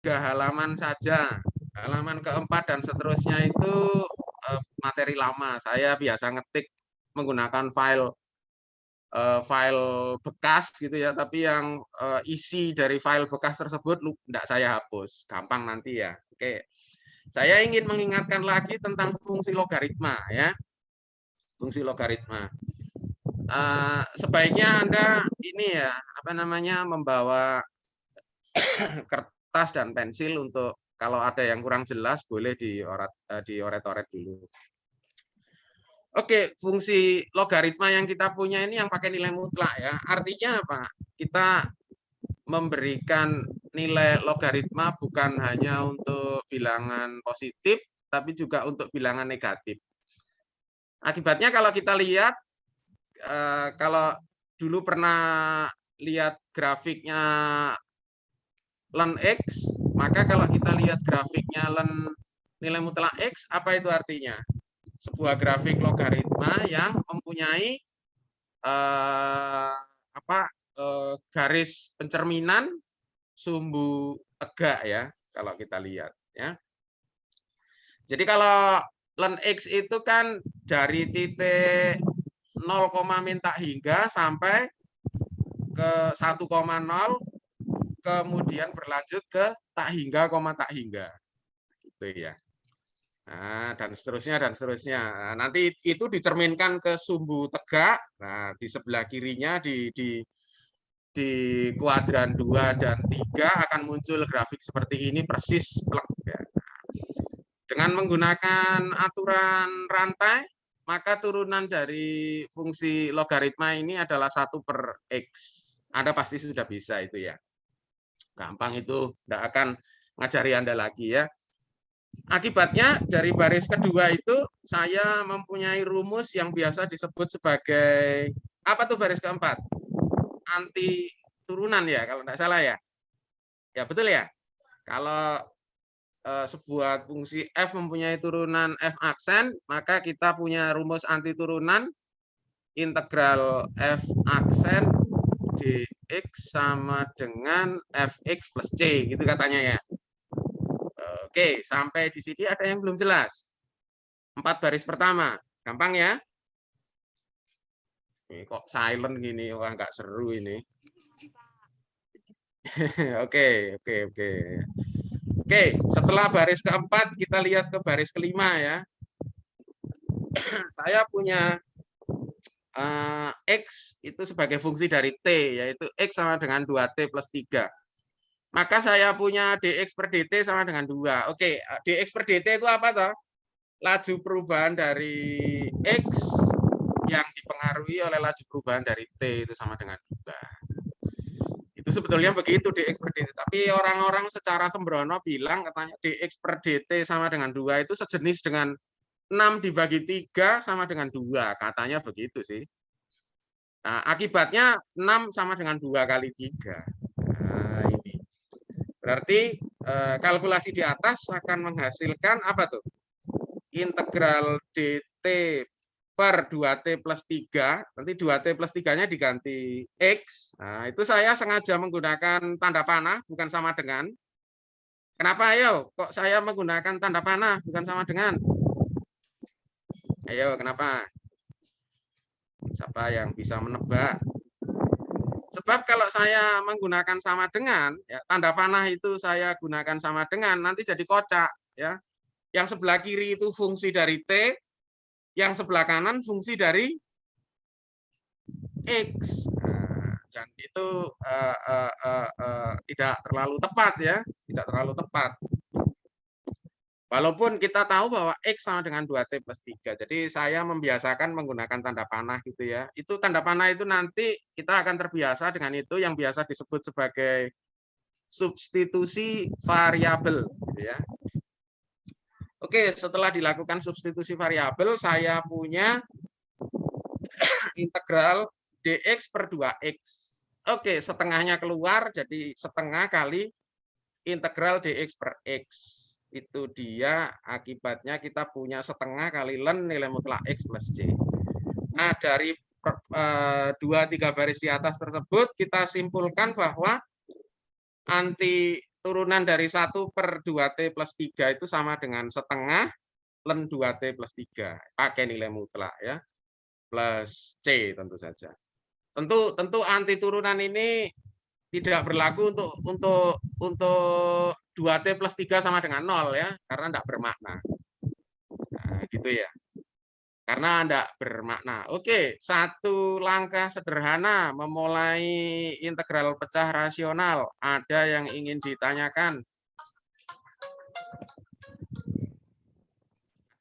halaman saja. Halaman keempat dan seterusnya itu materi lama. Saya biasa ngetik menggunakan file bekas gitu ya, tapi yang isi dari file bekas tersebut tidak saya hapus, gampang nanti ya. Oke, saya ingin mengingatkan lagi tentang fungsi logaritma ya, fungsi logaritma. Sebaiknya Anda ini ya, apa namanya, membawa kertas dan pensil untuk kalau ada yang kurang jelas boleh dioret-oret dulu. Oke, fungsi logaritma yang kita punya ini yang pakai nilai mutlak ya. Artinya apa? Kita memberikan nilai logaritma bukan hanya untuk bilangan positif, tapi juga untuk bilangan negatif. Akibatnya kalau kita lihat, kalau dulu pernah lihat grafiknya len X, maka kalau kita lihat grafiknya len nilai mutlak X, apa itu artinya? Sebuah grafik logaritma yang mempunyai garis pencerminan sumbu tegak ya, kalau kita lihat ya. Jadi kalau len X itu kan dari titik 0, minta hingga sampai ke 1,0, kemudian berlanjut ke tak hingga, tak hingga. Gitu ya. Nah, dan seterusnya dan seterusnya. Nah, nanti itu dicerminkan ke sumbu tegak. Nah, di sebelah kirinya di kuadran 2 dan 3 akan muncul grafik seperti ini persis plek ya. Dengan menggunakan aturan rantai, maka turunan dari fungsi logaritma ini adalah 1/X. Anda pasti sudah bisa itu ya. Gampang itu, tidak akan ngajari Anda lagi ya. Akibatnya dari baris kedua itu saya mempunyai rumus yang biasa disebut sebagai apa tuh baris keempat? Anti turunan ya kalau tidak salah ya. Ya betul ya. Kalau sebuah fungsi f mempunyai turunan f aksen, maka kita punya rumus anti turunan integral f aksen dx sama dengan fx plus c, gitu katanya ya. Oke, sampai di sini ada yang belum jelas? 4 baris pertama, gampang ya? Ini kok silent gini, wah nggak seru ini. Oke, oke, oke. Oke, setelah baris keempat kita lihat ke baris kelima ya. Saya punya X itu sebagai fungsi dari T, yaitu X sama dengan 2T plus 3. Maka saya punya dx per dt sama dengan 2. Oke, dx per dt itu apa toh? Laju perubahan dari X yang dipengaruhi oleh laju perubahan dari T itu sama dengan 2. Itu sebetulnya begitu dx per dt. Tapi orang-orang secara sembrono bilang katanya dx per dt sama dengan 2 itu sejenis dengan 6 dibagi 3 sama dengan 2. Katanya begitu sih. Nah, akibatnya 6 sama dengan 2 kali 3. Nah, ini. Berarti kalkulasi di atas akan menghasilkan apa tuh? Integral dt per 2t plus 3. Nanti 2t plus 3-nya diganti x. Nah, itu saya sengaja menggunakan tanda panah, bukan sama dengan. Kenapa ayo? Kok saya menggunakan tanda panah, bukan sama dengan? Ayo, kenapa? Siapa yang bisa menebak? Sebab kalau saya menggunakan sama dengan, ya, tanda panah itu saya gunakan sama dengan, nanti jadi kocak. Ya. Yang sebelah kiri itu fungsi dari T, yang sebelah kanan fungsi dari X. Nah, dan itu tidak terlalu tepat ya, tidak terlalu tepat. Walaupun kita tahu bahwa X sama dengan 2T plus 3. Jadi saya membiasakan menggunakan tanda panah gitu ya. Itu tanda panah itu nanti kita akan terbiasa dengan itu yang biasa disebut sebagai substitusi variabel gitu ya. Oke, setelah dilakukan substitusi variabel, saya punya integral dx per 2x. Oke, setengahnya keluar, jadi setengah kali integral dx per x. Itu dia akibatnya kita punya setengah kali len nilai mutlak x plus c. Nah, dari 2-3 baris di atas tersebut, kita simpulkan bahwa anti turunan dari 1/2T plus 3 itu sama dengan setengah ln 2T plus 3. Pakai nilai mutlak ya. Plus C tentu saja. Tentu anti turunan ini tidak berlaku untuk 2T plus 3 sama dengan 0 ya, karena tidak bermakna. Nah, gitu ya. Karena tidak bermakna. Oke, satu langkah sederhana memulai integral pecah rasional. Ada yang ingin ditanyakan?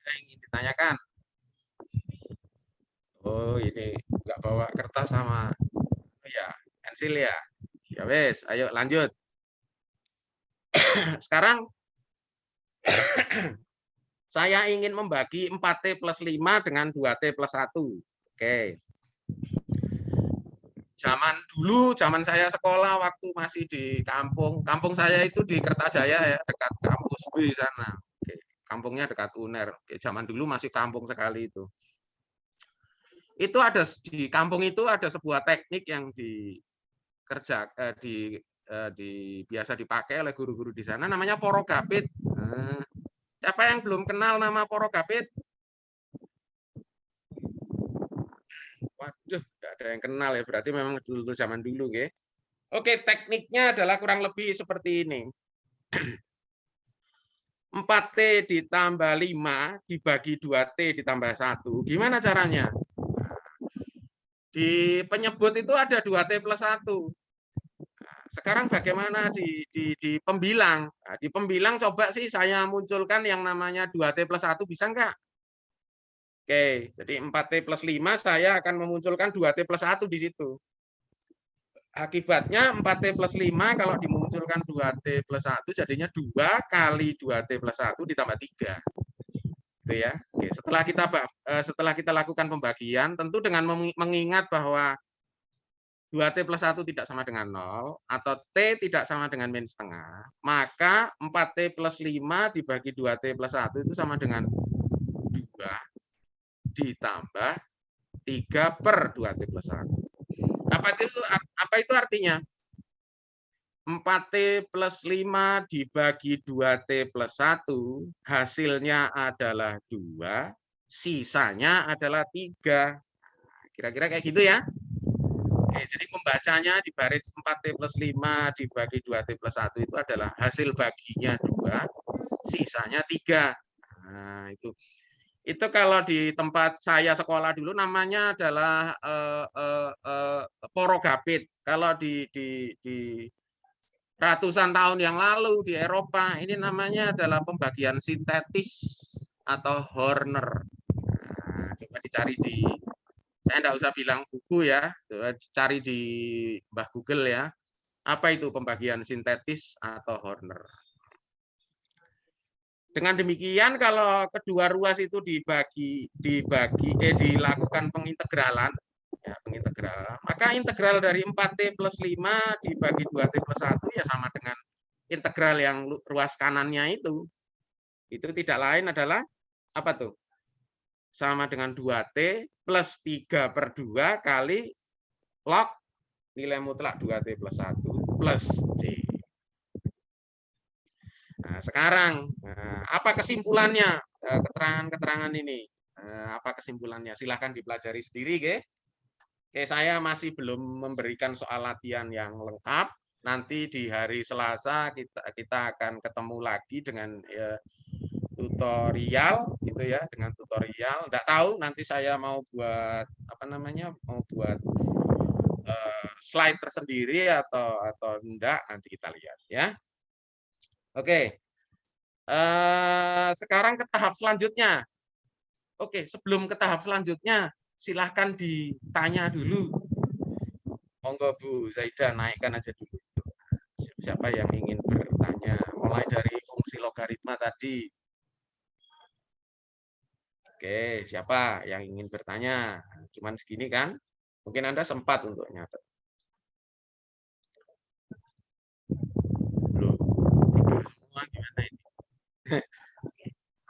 Ada yang ingin ditanyakan? Oh, ini nggak bawa kertas sama ya pensil ya. Ya wes, ayo lanjut. Sekarang saya ingin membagi 4T plus 5 dengan 2T plus 1. Oke. Zaman saya sekolah waktu masih di kampung. Kampung saya itu di Kertajaya ya, dekat kampus B sana. Oke. Kampungnya dekat UNER. Oke. Zaman dulu masih kampung sekali itu. Itu ada di kampung itu ada sebuah teknik yang biasa dipakai oleh guru-guru di sana, namanya porogapit. Nah, siapa yang belum kenal nama porogapit? Waduh, nggak ada yang kenal ya, berarti memang dulu zaman dulu ya. Oke, tekniknya adalah kurang lebih seperti ini. 4T ditambah 5 dibagi 2T ditambah 1. Gimana caranya? Di penyebut itu ada 2T plus 1. Sekarang bagaimana di pembilang? Nah, di pembilang coba sih saya munculkan yang namanya 2T plus 1, bisa enggak? Oke, jadi 4T plus 5 saya akan memunculkan 2T plus 1 di situ. Akibatnya 4T plus 5 kalau dimunculkan 2T plus 1 jadinya 2 kali 2T plus 1 ditambah 3. Gitu ya. Oke, setelah kita lakukan pembagian, tentu dengan mengingat bahwa 2T plus 1 tidak sama dengan 0, atau T tidak sama dengan min setengah, maka 4T plus 5 dibagi 2T plus 1 itu sama dengan 2 ditambah 3 per 2T plus 1. Apa itu artinya? 4T plus 5 dibagi 2T plus 1, hasilnya adalah 2, sisanya adalah 3. Kira-kira kayak gitu ya. Oke, jadi pembacanya di baris 4T plus 5 dibagi 2T plus 1 itu adalah hasil baginya 2, sisanya 3. Nah, itu kalau di tempat saya sekolah dulu namanya adalah porogapit. Kalau di ratusan tahun yang lalu di Eropa ini namanya adalah pembagian sintetis atau Horner. Nah, coba dicari saya enggak usah bilang buku ya, cari di Mbah Google ya. Apa itu pembagian sintetis atau Horner? Dengan demikian kalau kedua ruas itu dilakukan pengintegralan, ya, maka integral dari 4T plus 5 dibagi 2T plus 1 ya sama dengan integral yang ruas kanannya itu. Itu tidak lain adalah apa tuh? Sama dengan 2T plus 3 per 2 kali log nilai mutlak 2T plus 1 plus C. Nah, sekarang, apa kesimpulannya keterangan-keterangan ini? Apa kesimpulannya? Silahkan dipelajari sendiri, Ge. Oke, saya masih belum memberikan soal latihan yang lengkap. Nanti di hari Selasa kita akan ketemu lagi dengan tutorial, gitu ya, dengan tutorial. Nggak tahu nanti saya mau buat apa namanya, mau buat slide tersendiri atau enggak, nanti kita lihat ya. Oke. Sekarang ke tahap selanjutnya. Oke, sebelum ke tahap selanjutnya, silahkan ditanya dulu. Monggo Bu Zaida, naikkan aja dulu. Siapa yang ingin bertanya? Mulai dari fungsi logaritma tadi. Oke, siapa yang ingin bertanya? Cuman segini kan? Mungkin Anda sempat untuk nyatet. Belum. Tidur semua gimana ini?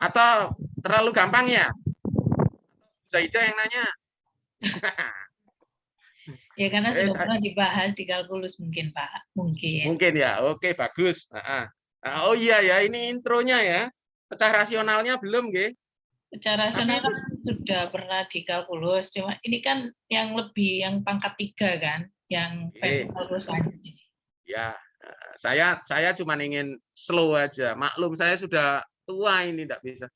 Atau terlalu gampang ya? Zaida yang nanya. Ya karena Eh, sudah pernah dibahas di kalkulus mungkin Pak, mungkin. mungkin ya, oke bagus. Oh iya ya, ini intronya ya. Pecah rasionalnya belum, nggih? Secara Tapi rasional itu kan sudah pernah di kalkulus, cuma ini kan yang lebih yang pangkat 3 kan, yang versi kalkulus selanjutnya. ya, saya cuma ingin slow aja. Maklum saya sudah tua ini tidak bisa.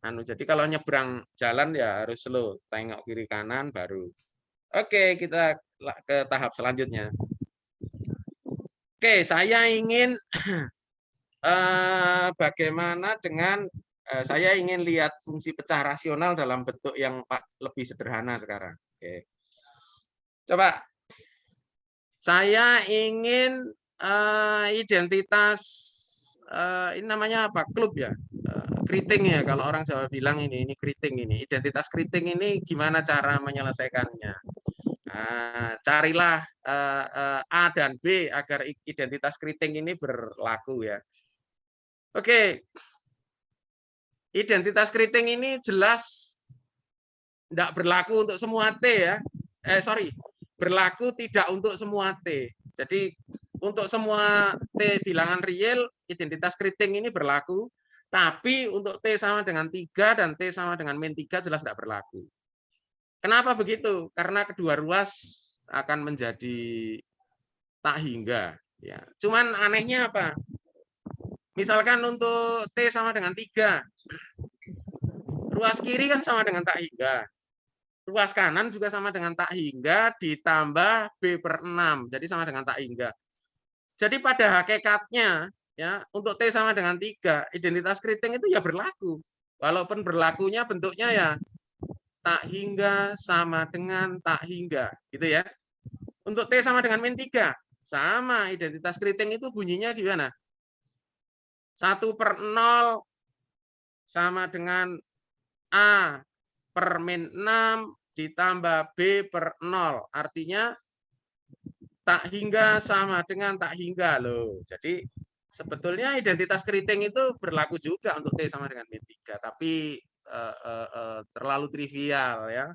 Jadi kalau nyebrang jalan ya harus slow, tengok kiri kanan baru. Oke, kita ke tahap selanjutnya. Oke, saya ingin bagaimana dengan saya ingin lihat fungsi pecah rasional dalam bentuk yang lebih sederhana sekarang. Oke. Coba saya ingin identitas ini namanya apa? Klub ya. Keriting ya kalau orang Jawa bilang ini keriting ini. Identitas keriting ini gimana cara menyelesaikannya? Carilah A dan B agar identitas keriting ini berlaku ya. Oke, identitas keriting ini jelas tidak berlaku untuk semua T ya. Berlaku tidak untuk semua T. Jadi untuk semua T bilangan real, identitas keriting ini berlaku. Tapi untuk T sama dengan 3 dan T sama dengan min 3 jelas tidak berlaku. Kenapa begitu? Karena kedua ruas akan menjadi tak hingga. Ya. Cuman anehnya apa? Misalkan untuk T sama dengan 3, ruas kiri kan sama dengan tak hingga. Ruas kanan juga sama dengan tak hingga ditambah B/6, jadi sama dengan tak hingga. Jadi pada hakikatnya ya untuk T sama dengan 3, identitas keriting itu ya berlaku. Walaupun berlakunya bentuknya ya tak hingga sama dengan tak hingga, gitu ya. Untuk T sama dengan min 3, sama identitas keriting itu bunyinya gimana? 1/0 sama dengan A per min 6 ditambah B/0. Artinya tak hingga sama dengan tak hingga loh. Jadi sebetulnya identitas keriting itu berlaku juga untuk T sama dengan min 3, tapi terlalu trivial ya.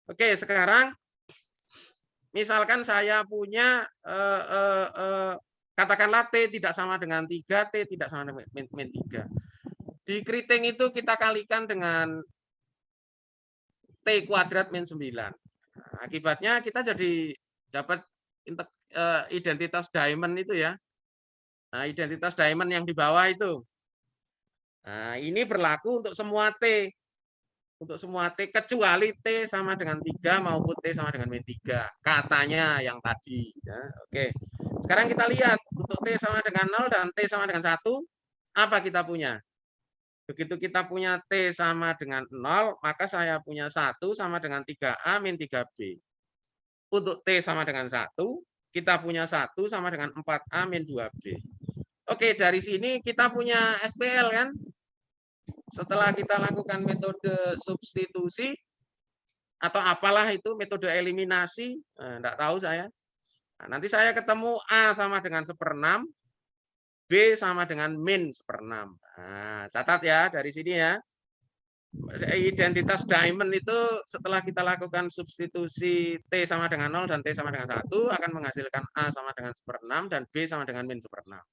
Oke, sekarang misalkan saya punya katakanlah T tidak sama dengan 3, T tidak sama dengan min 3. Di keriting itu kita kalikan dengan T kuadrat min 9. Akibatnya kita jadi dapat identitas diamond itu ya. Nah, identitas diamond yang di bawah itu. Nah, ini berlaku untuk semua T. Untuk semua T kecuali T sama dengan 3 maupun T sama dengan min 3. Katanya yang tadi. Ya. Oke. Sekarang kita lihat untuk T sama dengan 0 dan T sama dengan 1, apa kita punya? Begitu kita punya T sama dengan 0, maka saya punya 1 sama dengan 3A min 3B. Untuk T sama dengan 1, kita punya 1 sama dengan 4A min 2B. Oke, dari sini kita punya SPL kan? Setelah kita lakukan metode substitusi, atau apalah itu, metode eliminasi, enggak tahu saya. Nah, nanti saya ketemu A sama dengan 1/6, B sama dengan min 1/6. Nah, catat ya dari sini ya. Identitas diamond itu setelah kita lakukan substitusi T sama dengan 0 dan T sama dengan 1 akan menghasilkan A sama dengan 1/6 dan B sama dengan min 1/6.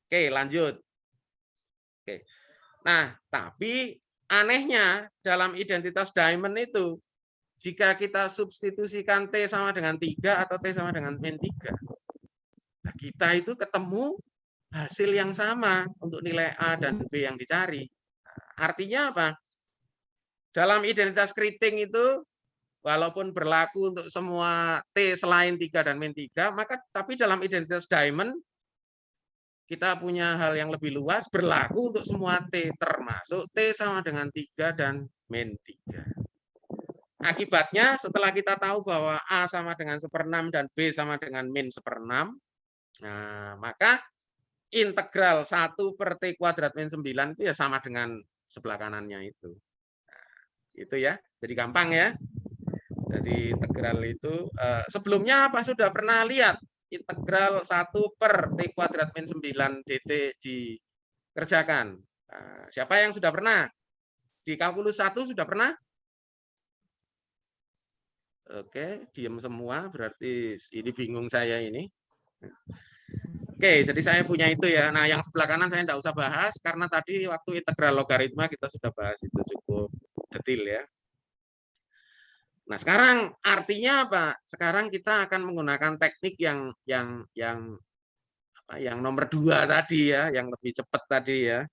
Oke, lanjut. Oke. Nah, tapi anehnya dalam identitas diamond itu, jika kita substitusikan T sama dengan 3 atau T sama dengan min 3, nah kita itu ketemu hasil yang sama untuk nilai A dan B yang dicari. Artinya apa? Dalam identitas keriting itu, walaupun berlaku untuk semua T selain 3 dan min 3, maka tapi dalam identitas diamond, kita punya hal yang lebih luas, berlaku untuk semua T, termasuk T sama dengan 3 dan min 3. Akibatnya setelah kita tahu bahwa A sama dengan 1/6 dan B sama dengan min 1/6, nah, maka integral 1 per T kuadrat min 9 itu ya sama dengan sebelah kanannya itu. Nah, itu ya, jadi gampang ya. Jadi integral itu, sebelumnya apa sudah pernah lihat integral 1 per T kuadrat min 9 dt dikerjakan? Nah, siapa yang sudah pernah? Di kalkulus 1 sudah pernah? Oke, diam semua, berarti ini bingung saya ini. Oke, jadi saya punya itu ya. Nah, yang sebelah kanan saya tidak usah bahas, karena tadi waktu integral logaritma kita sudah bahas, itu cukup detail ya. Nah, sekarang artinya apa? Sekarang kita akan menggunakan teknik yang nomor 2 tadi ya, yang lebih cepat tadi ya.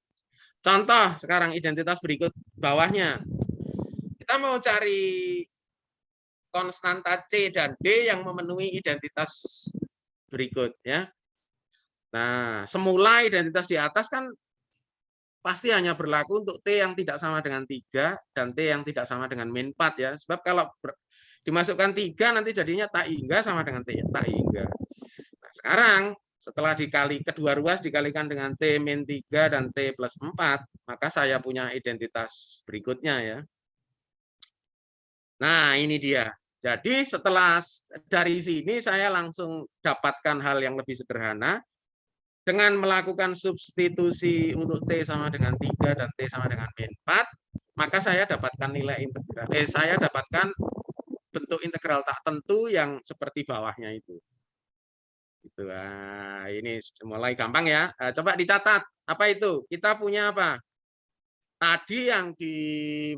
Contoh sekarang identitas berikut bawahnya. Kita mau cari konstanta C dan D yang memenuhi identitas berikut ya. Nah, semula identitas di atas kan pasti hanya berlaku untuk T yang tidak sama dengan 3 dan T yang tidak sama dengan min 4 ya. Sebab kalau dimasukkan 3 nanti jadinya tak hingga sama dengan T tak hingga. Nah, sekarang setelah dikali kedua ruas dikalikan dengan T min 3 dan T plus 4, maka saya punya identitas berikutnya ya. Nah, ini dia. Jadi setelah dari sini saya langsung dapatkan hal yang lebih sederhana. Dengan melakukan substitusi untuk T sama dengan 3 dan T sama dengan min 4, maka saya dapatkan nilai integral. Saya dapatkan bentuk integral tak tentu yang seperti bawahnya itu. Gitu. Nah, ini mulai gampang ya. Nah, coba dicatat. Apa itu? Kita punya apa? Tadi yang di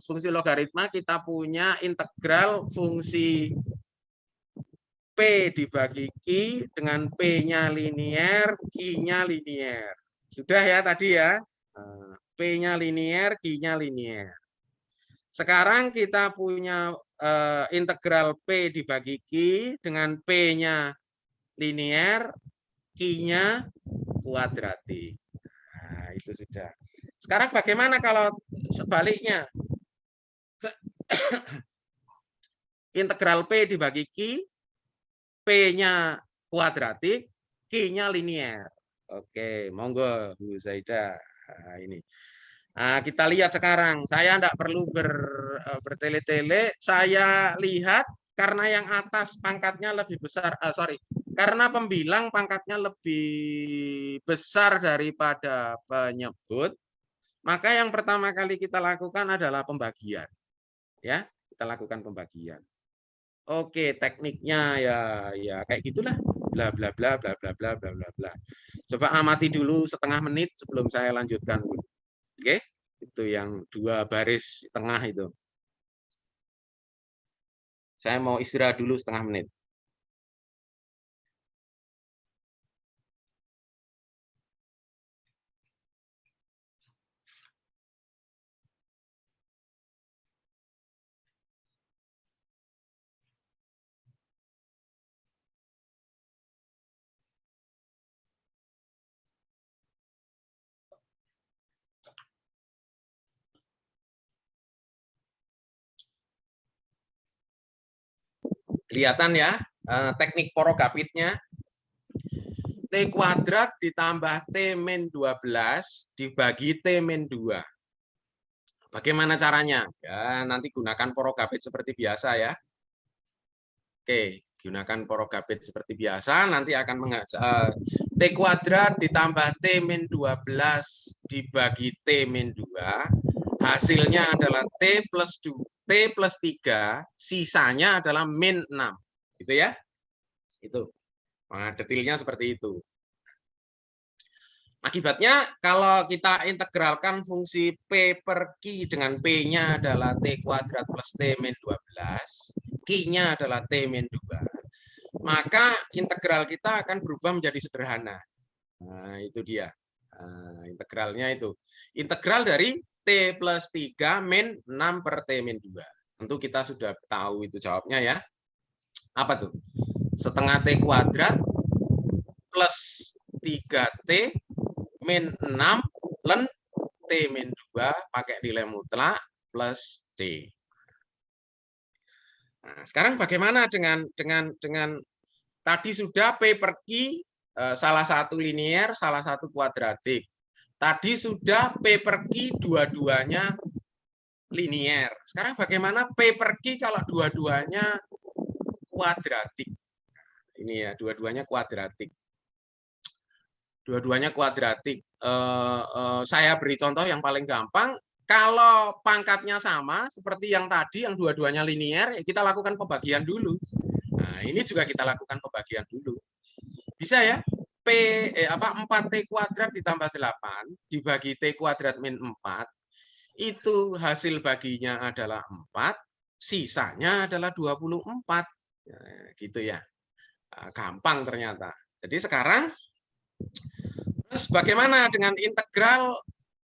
fungsi logaritma kita punya integral fungsi P dibagi Q dengan P-nya linier, Q-nya linier. Sudah ya tadi ya. P-nya linier, Q-nya linier. Sekarang kita punya integral P dibagi Q dengan P-nya linier, Q-nya kuadratik. Nah, itu sudah. Sekarang bagaimana kalau sebaliknya? Integral P dibagi Q, P-nya kuadratik, Q-nya linier. Oke, monggo Bu Zaida. Nah, ini. Nah, kita lihat sekarang. Saya tidak perlu bertele-tele. Saya lihat karena yang atas pangkatnya lebih besar. Karena pembilang pangkatnya lebih besar daripada penyebut, maka yang pertama kali kita lakukan adalah pembagian. Ya, kita lakukan pembagian. Oke, tekniknya ya kayak gitulah. Bla bla bla bla bla bla bla bla bla. Coba amati dulu setengah menit sebelum saya lanjutkan. Oke, itu yang 2 baris tengah itu. Saya mau istirahat dulu setengah menit. Kelihatan ya teknik porogapitnya. T kuadrat ditambah T min 12 dibagi T min 2. Bagaimana caranya? Ya, nanti gunakan porogapit seperti biasa ya. Oke, gunakan porogapit seperti biasa, nanti akan T kuadrat ditambah T min 12 dibagi T min 2, hasilnya adalah T plus 3, sisanya adalah min 6. Gitu ya? Itu. Nah, detailnya seperti itu. Akibatnya kalau kita integralkan fungsi P per Q dengan P-nya adalah T kuadrat plus T min 12, Q-nya adalah T min 2, maka integral kita akan berubah menjadi sederhana. Nah, itu dia. Nah, integralnya itu. Integral dari T plus 3 min 6 per T min 2. Tentu kita sudah tahu itu jawabnya ya. Apa tuh? Setengah T kuadrat plus 3T min 6 len T min 2 pakai nilai mutlak plus C. Nah, sekarang bagaimana dengan tadi sudah P per Q salah satu linier, salah satu kuadratik. Tadi sudah P per Q dua-duanya linier. Sekarang bagaimana P per Q kalau dua-duanya kuadratik? Ini ya, dua-duanya kuadratik. Dua-duanya kuadratik. Saya beri contoh yang paling gampang. kalau pangkatnya sama, seperti yang tadi, yang dua-duanya linier, ya kita lakukan pembagian dulu. Nah, ini juga kita lakukan pembagian dulu. Bisa ya? 4T kuadrat ditambah 8 dibagi T kuadrat min 4, itu hasil baginya adalah 4, sisanya adalah 24. Nah, gitu ya. Gampang ternyata. Jadi sekarang, terus bagaimana dengan integral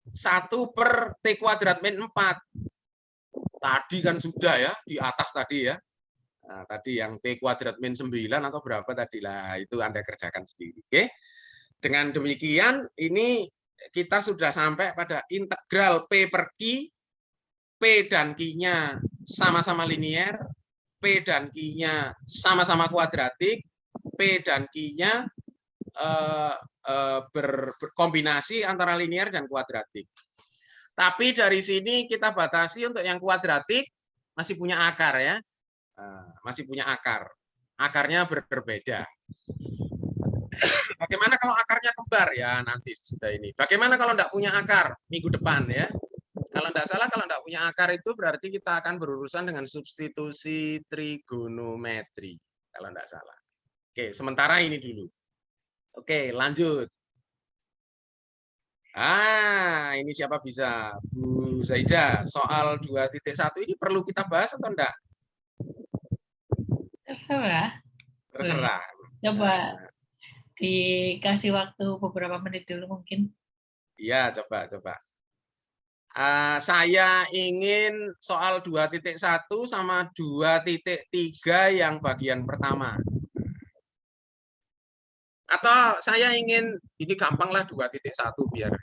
1 per T kuadrat min 4? Tadi kan sudah ya, di atas tadi ya. Nah, tadi yang T kuadrat min 9 atau berapa tadi lah, itu Anda kerjakan sendiri. Oke. Dengan demikian, ini kita sudah sampai pada integral P per Q. P dan Q-nya sama-sama linier, P dan Q-nya sama-sama kuadratik, P dan Q-nya berkombinasi antara linier dan kuadratik. Tapi dari sini kita batasi untuk yang kuadratik masih punya akar ya. Masih punya akar. Akarnya berbeda. Bagaimana kalau akarnya kembar? Ya nanti sudah ini. Bagaimana kalau tidak punya akar? Minggu depan ya. Kalau tidak salah, kalau tidak punya akar itu berarti kita akan berurusan dengan substitusi trigonometri. Kalau tidak salah. Oke, sementara ini dulu. Oke, lanjut. Ini siapa bisa? Bu Zaida, soal 2.1 ini perlu kita bahas atau enggak? Terserah. Terserah. Coba dikasih waktu beberapa menit dulu mungkin. Iya, coba. Saya ingin soal 2.1 sama 2.3 yang bagian pertama. Atau saya ingin, ini gampang lah 2.1 biar.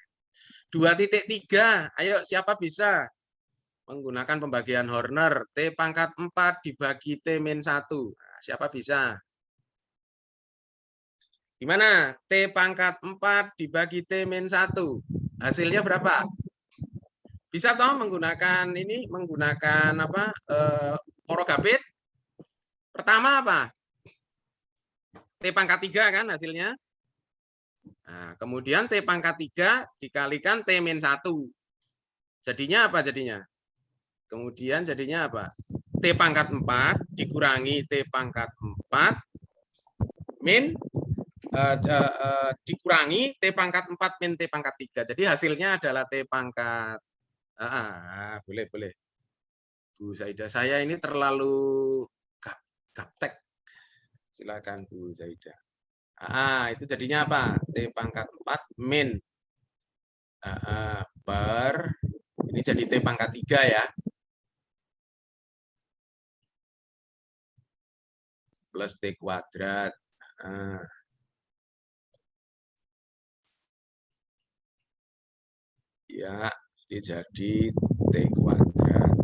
2.3, ayo siapa bisa? Menggunakan pembagian Horner, T pangkat 4 dibagi T min 1. Nah, siapa bisa? Gimana? T pangkat 4 dibagi T min 1. Hasilnya berapa? Bisa toh menggunakan ini, menggunakan apa? Porogabit. Pertama apa? T pangkat 3 kan hasilnya. Nah, kemudian T pangkat 3 dikalikan T min 1. Jadinya apa jadinya? Kemudian jadinya apa? T pangkat 4 dikurangi T pangkat 4 min dikurangi T pangkat 4 min T pangkat 3. Jadi hasilnya adalah T pangkat boleh. Bu Zaida, saya ini terlalu gaptek. Silakan Bu Zaida. Itu jadinya apa? T pangkat 4 min per ini jadi T pangkat 3 ya. Plus T kuadrat. Ya, ini jadi T kuadrat.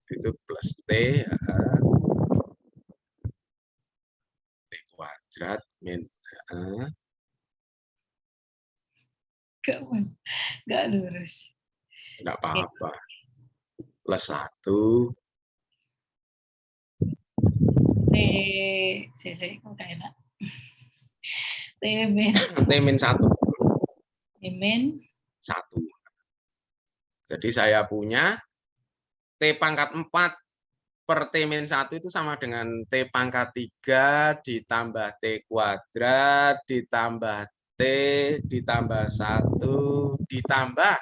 Itu plus T kuadrat min Nggak lurus. Enggak apa-apa. Plus 1 kok nggak enak. T min 1. T min 1. Jadi saya punya T pangkat 4 per T min 1 itu sama dengan T pangkat 3 ditambah T kuadrat ditambah T ditambah 1 ditambah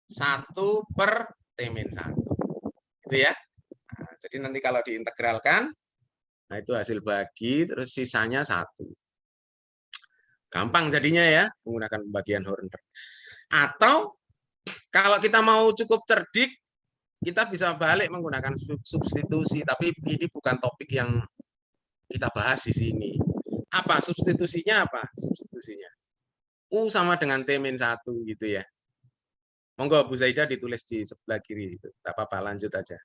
1 per T min 1. Itu ya. Nah, jadi nanti kalau diintegralkan, nah itu hasil bagi, terus sisanya 1. Gampang jadinya ya, menggunakan pembagian Horner. Atau kalau kita mau cukup cerdik, kita bisa balik menggunakan substitusi, tapi ini bukan topik yang kita bahas di sini. Apa substitusinya? Substitusinya U sama dengan T min 1 gitu ya. Monggo Bu Zaida ditulis di sebelah kiri itu. Tidak apa-apa, lanjut aja.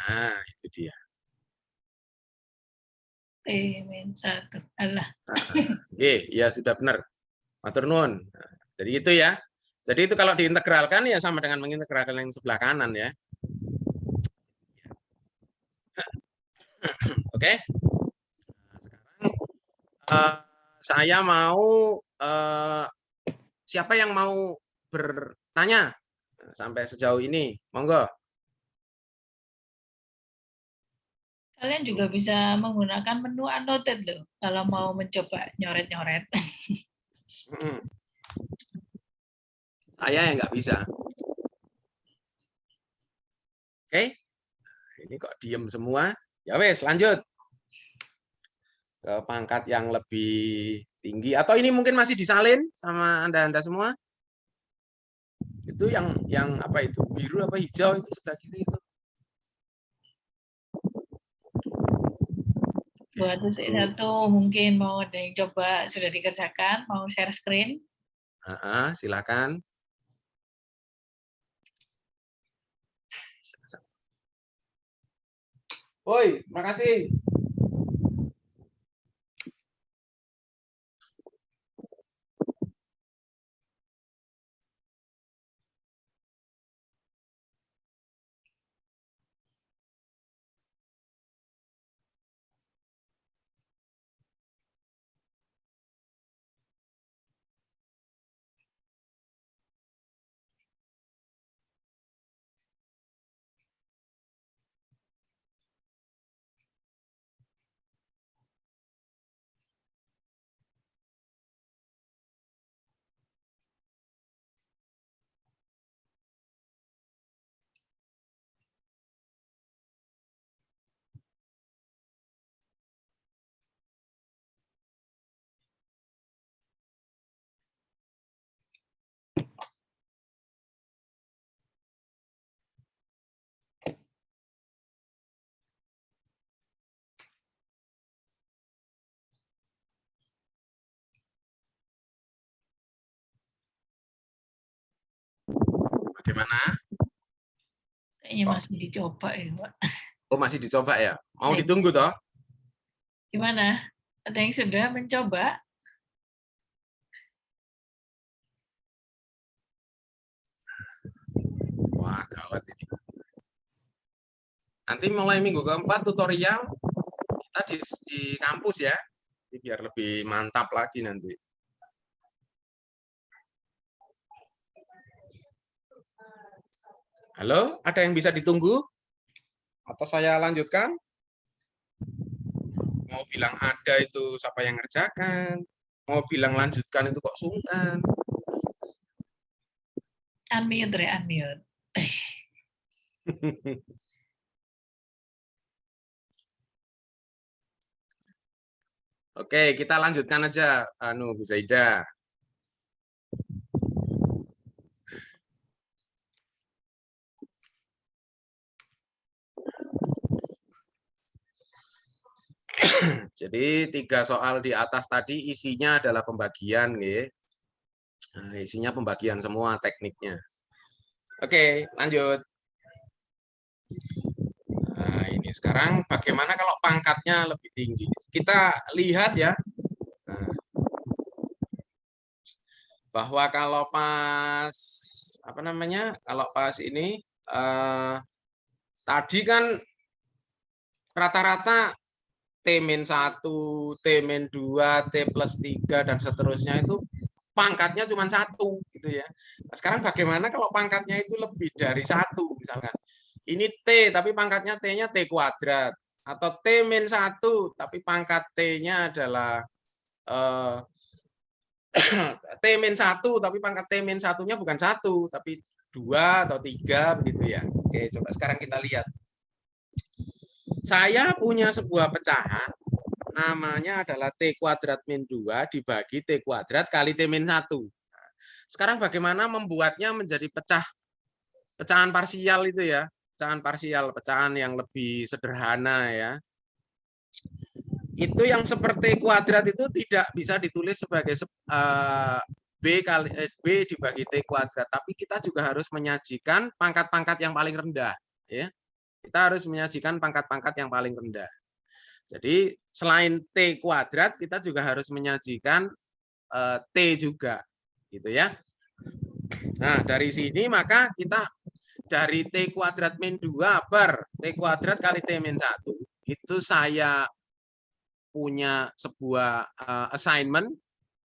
Nah, itu dia. T min 1. Alah. Ya sudah benar. Matur nuwun. Jadi itu ya. Jadi itu kalau diintegralkan ya sama dengan mengintegralkan yang sebelah kanan ya. Oke. Sekarang saya mau siapa yang mau bertanya sampai sejauh ini? Monggo. Kalian juga bisa menggunakan menu annotate loh, kalau mau mencoba nyoret-nyoret. Saya yang nggak bisa. Oke. Ini kok diem semua. Ya wes, lanjut ke pangkat yang lebih tinggi. Atau ini mungkin masih disalin sama Anda semua? Itu yang apa itu? Biru apa hijau itu sebelah kiri itu? 2.1 mungkin mau ada yang coba sudah dikerjakan, mau share screen. Silakan. Woi, makasih. Bagaimana? Kayaknya masih dicoba ya, Pak. Oh, masih dicoba ya? Mau ditunggu toh? Gimana? Ada yang sudah mencoba? Wah, gawat ini. Nanti mulai minggu keempat tutorial kita di kampus ya. Jadi biar lebih mantap lagi nanti. Halo, ada yang bisa ditunggu? Atau saya lanjutkan? Mau bilang ada itu siapa yang ngerjakan? Mau bilang lanjutkan itu kok sungkan? Unmute, unmute. Oke, kita lanjutkan aja, Bu Zaida. Jadi 3 soal di atas tadi isinya adalah pembagian, ya. Nah, isinya pembagian semua tekniknya. Oke, lanjut. Nah, ini sekarang bagaimana kalau pangkatnya lebih tinggi? Kita lihat ya, bahwa kalau pas apa namanya? Kalau pas ini tadi kan rata-rata T-1, T-2, T+3 dan seterusnya itu pangkatnya cuma 1 gitu ya. Nah, sekarang bagaimana kalau pangkatnya itu lebih dari 1 misalkan. Ini T tapi pangkatnya T-nya T kuadrat atau T-1 tapi pangkat T-nya adalah T-1 tapi pangkat T-1-nya bukan 1 tapi 2 atau 3 begitu ya. Oke, coba sekarang kita lihat. Saya punya sebuah pecahan namanya adalah T kuadrat min 2 dibagi T kuadrat kali T min 1. Sekarang bagaimana membuatnya menjadi pecahan parsial itu ya. Pecahan parsial, pecahan yang lebih sederhana ya. Itu yang seperti kuadrat itu tidak bisa ditulis sebagai B dibagi T kuadrat, tapi kita juga harus menyajikan pangkat-pangkat yang paling rendah ya. Kita harus menyajikan pangkat-pangkat yang paling rendah. Jadi selain T kuadrat kita juga harus menyajikan T juga gitu ya. Nah, dari sini maka kita dari T kuadrat min 2 per T kuadrat kali T min 1. Itu saya punya sebuah assignment.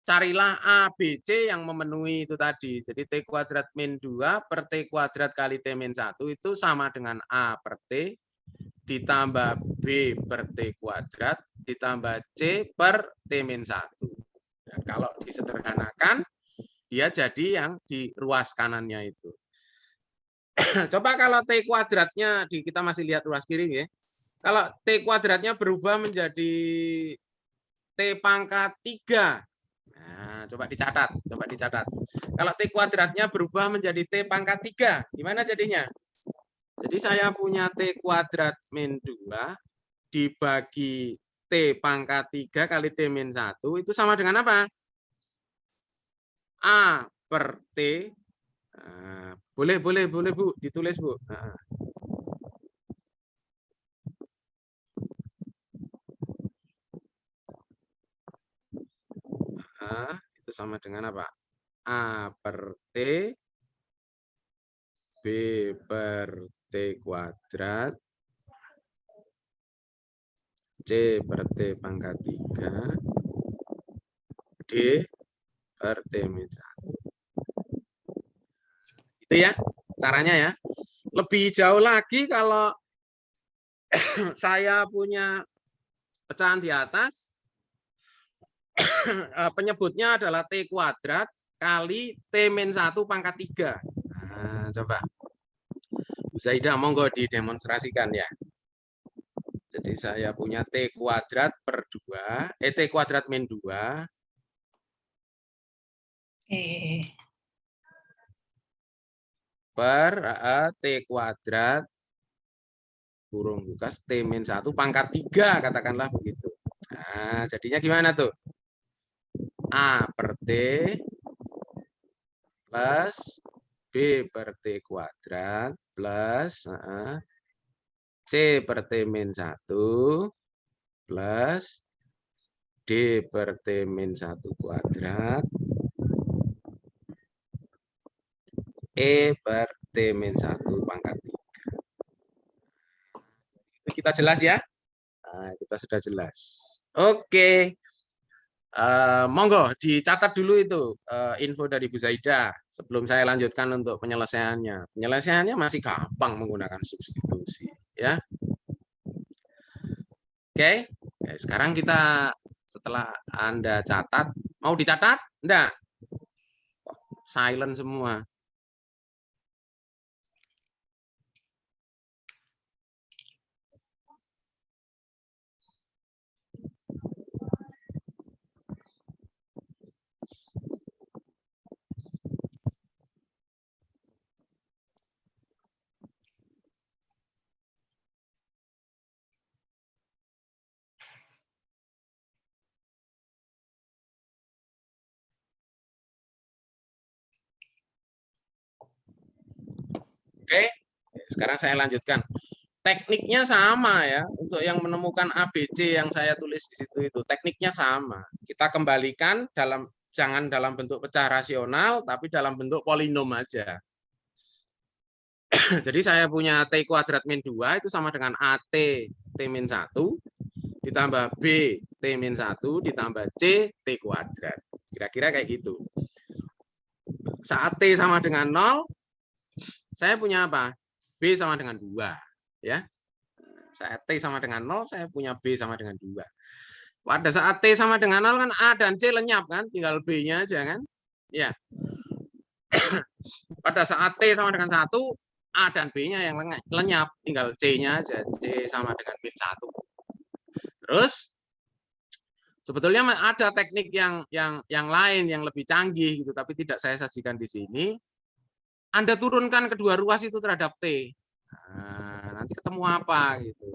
Carilah A, B, C yang memenuhi itu tadi. Jadi T kuadrat min 2 per T kuadrat kali T min 1 itu sama dengan A per T ditambah B per T kuadrat ditambah C per T min 1. Dan kalau disederhanakan, dia jadi yang di ruas kanannya itu. Coba kalau T kuadratnya, kita masih lihat ruas kiri ya. Kalau T kuadratnya berubah menjadi T pangkat 3. Nah, coba dicatat. Kalau T kuadratnya berubah menjadi T pangkat 3, gimana jadinya? Jadi saya punya T kuadrat min 2 dibagi T pangkat 3 kali T min 1 itu sama dengan apa? A per T. Nah, boleh Bu, ditulis Bu. Nah, itu sama dengan apa? A per T B per T kuadrat C per T pangkat 3 D per T min 1. Itu ya caranya ya. Lebih jauh lagi kalau saya punya pecahan di atas, penyebutnya adalah T kuadrat kali T min 1 pangkat 3. Nah, coba. Bu Zaidah, monggo didemonstrasikan ya. Jadi saya punya T kuadrat per 2, T kuadrat min 2. Per T kuadrat kurung bukas T min 1 pangkat 3, katakanlah begitu. Nah, jadinya gimana tuh? A per T plus B per T kuadrat plus C per T min 1 plus D per T min 1 kuadrat E per T min 1 pangkat 3. Kita jelas ya? Nah, kita sudah jelas. Oke. Monggo dicatat dulu itu info dari Bu Zaidah sebelum saya lanjutkan untuk penyelesaiannya. Penyelesaiannya masih gampang menggunakan substitusi, ya. Oke. Sekarang kita setelah Anda catat, mau dicatat? Enggak. Silent semua. Oke, sekarang saya lanjutkan. Tekniknya sama ya, untuk yang menemukan ABC yang saya tulis di situ itu, tekniknya sama. Kita kembalikan jangan dalam bentuk pecah rasional, tapi dalam bentuk polinom aja. Jadi saya punya T kuadrat min 2 itu sama dengan AT T min 1 ditambah B T min 1 ditambah C T kuadrat. Kira-kira kayak gitu. Saat T sama dengan 0, saya punya apa? B sama dengan 2. Ya. Saat T sama dengan 0, saya punya B sama dengan 2. Pada saat T sama dengan 0 kan A dan C lenyap kan, tinggal B-nya aja kan. Ya. Pada saat T sama dengan 1, A dan B-nya yang lenyap, tinggal C-nya aja. C sama dengan min 1. Terus sebetulnya ada teknik yang lain yang lebih canggih gitu, tapi tidak saya sajikan di sini. Anda turunkan kedua ruas itu terhadap T. Nah, nanti ketemu apa gitu.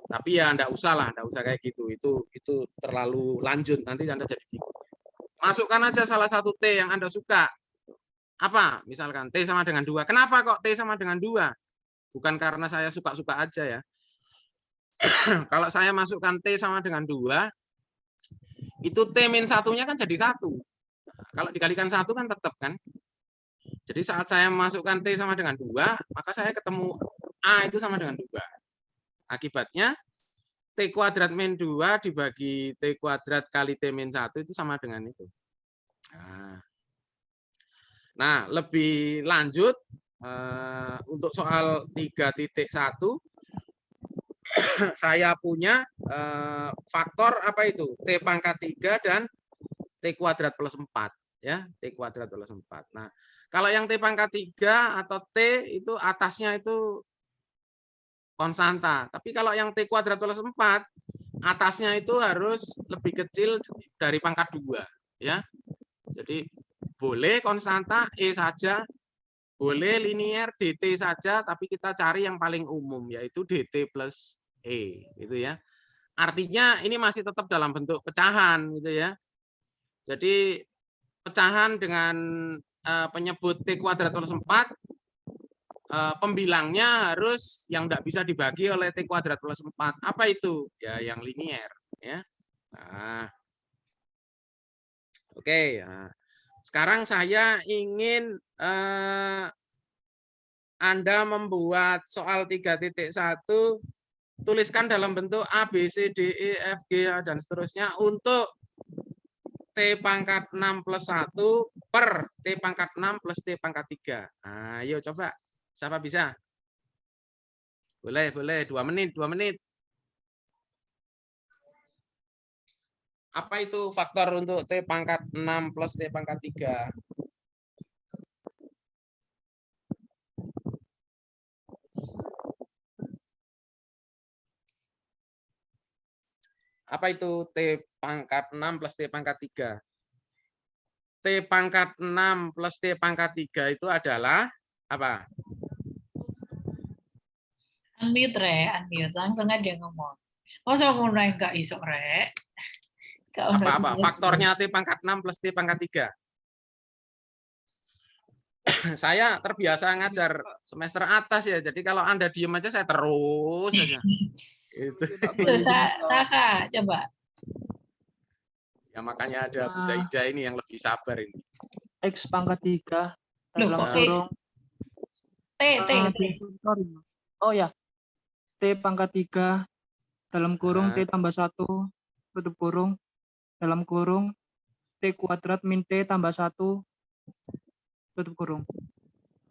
Tapi ya enggak usah kayak gitu. Itu terlalu lanjut, nanti Anda jadi bingung. Masukkan aja salah satu T yang Anda suka. Apa? Misalkan T sama dengan 2. Kenapa kok T sama dengan 2? Bukan karena saya suka-suka aja ya. Kalau saya masukkan T sama dengan 2, itu T min 1-nya kan jadi 1. Kalau dikalikan 1 kan tetap kan. Jadi saat saya masukkan T sama dengan 2, maka saya ketemu A itu sama dengan 2. Akibatnya T kuadrat min 2 dibagi T kuadrat kali T min 1 itu sama dengan itu. Nah, lebih lanjut, untuk soal 3.1, saya punya faktor apa itu? T pangkat 3 dan T kuadrat plus 4. Ya, T kuadrat plus 4. Nah, kalau yang T pangkat 3 atau T itu atasnya itu konstanta. Tapi kalau yang T kuadrat plus 4, atasnya itu harus lebih kecil dari pangkat 2. Ya. Jadi boleh konstanta E saja, boleh linier DT saja, tapi kita cari yang paling umum, yaitu DT plus E. Gitu ya. Artinya ini masih tetap dalam bentuk pecahan. Gitu ya. Jadi pecahan dengan penyebut T kuadrat plus 4, pembilangnya harus yang tidak bisa dibagi oleh T kuadrat plus 4. Apa itu? Ya, yang linier. Ya. Nah, oke. Nah, sekarang saya ingin Anda membuat soal 3.1, tuliskan dalam bentuk A, B, C, D, E, F, G, dan seterusnya untuk T pangkat 6 plus 1 per T pangkat 6 plus T pangkat 3. Nah, ayo coba. Siapa bisa? Boleh, 2 menit, 2 menit. Apa itu faktor untuk T pangkat 6 plus T pangkat 3? Apa itu T pangkat 6 plus T pangkat 3? T pangkat 6 plus T pangkat 3 itu adalah apa? Unmute, Rek. Unmute. Langsung aja ngomong. Oh, so mulai nggak iso, Rek. Apa? Faktornya T pangkat 6 plus T pangkat 3. Saya terbiasa ngajar semester atas ya, jadi kalau Anda diem aja saya terus saja. Itu. Saka, coba. Ya makanya ada Bu Zaida ini yang lebih sabar ini. X pangkat 3 Loh, dalam kok kurung T. Oh ya, T pangkat 3 dalam kurung T tambah 1 tutup kurung dalam kurung T kuadrat min T tambah 1 tutup kurung.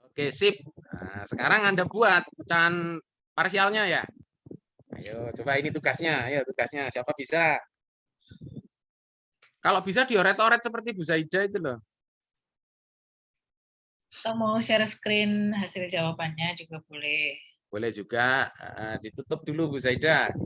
Oke, sip. Nah, sekarang Anda buat pecahan parsialnya ya. Ayo, coba ini tugasnya. Ayo, tugasnya. Siapa bisa? Kalau bisa dioret-oret seperti Bu Zaida itu loh. Atau mau share screen hasil jawabannya juga boleh. Boleh juga. Ditutup dulu Bu Zaida.